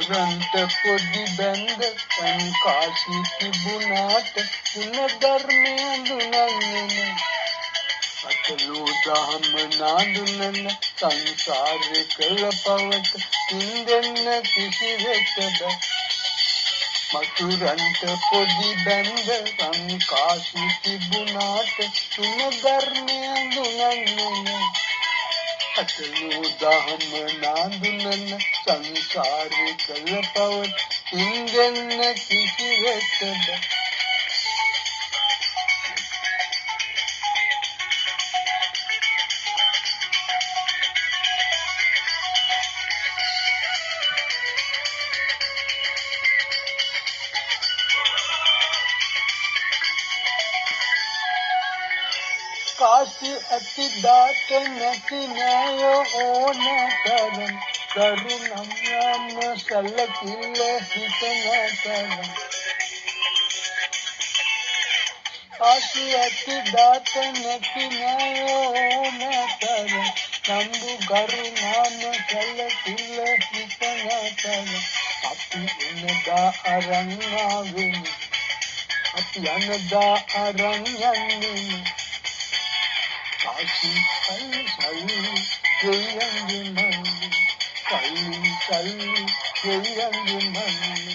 මතුරන්ට පොඩි බැඳ සංකාශී තිබුණාට ගුණ ධර්මය දුනන්නේ අතලු දහම නාඳුනන සංසාරේ කළ පවට ඉන්දෙන්න කිසිවෙක් බෑ මතුරන්ට පොඩි බැඳ සංකාශී තිබුණාට ගුණ ධර්මය දුනන්නේ අතලු දහම නාඳුනන සංසාරේ කළ පවට ඉන්දෙන්න කිසිවෙක් බෑ කාසි ඇති දාට නැති නෑයෝ ඕන තරම් කරුණම් යම සැලකිල්ල හිතන තරම් කාසි ඇති දාට නැති නෑයෝ ඕන තරම් නම්බු කරුණම් සැලකිල්ල හිතන තරම් අපි එනදා අරන් ආවෙමු අපි යනදා අරන් යන්නේ Kashi Sai Sai Jayangi Mani Sai Sai Jayangi Mani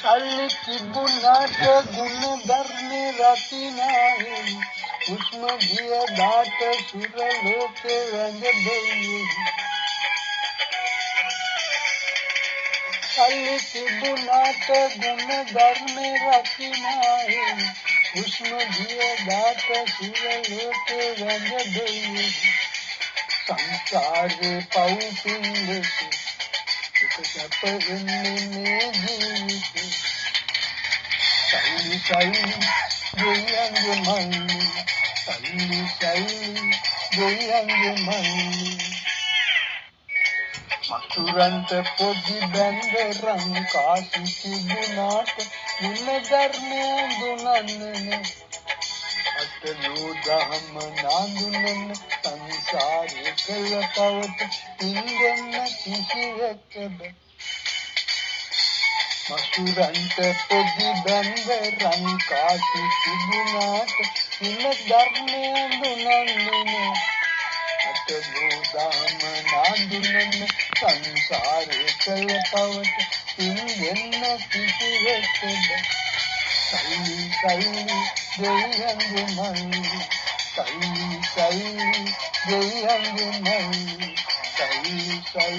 Salli tibunaට ගුණ ධර්ම රතිනායි උස්ම දිය දාට සුර ලෝකේ වැඳ දෙයි Salli tibunaට ගුණ ධර්ම රතිනායි උස්ම දිය දාට සුර ලෝකේ වැඳ දෙයි සංසාරේ පව් පින්දේ Sai sai jayangi mani Sai sai jayangi mani Maturanta podi bende rankasi tibunaata guna dharmaya dunanne Atalu daham naandunne sansare kala pawata indenna kisiwek bෑ Masuranta podi bende rankasi tibunaata guna dharmaya dunanne Atalu daham naandunne sansare kala pawata indenna kisiwek bෑ Sai sai jayangi mani Sai sai jayangi mani Sai sai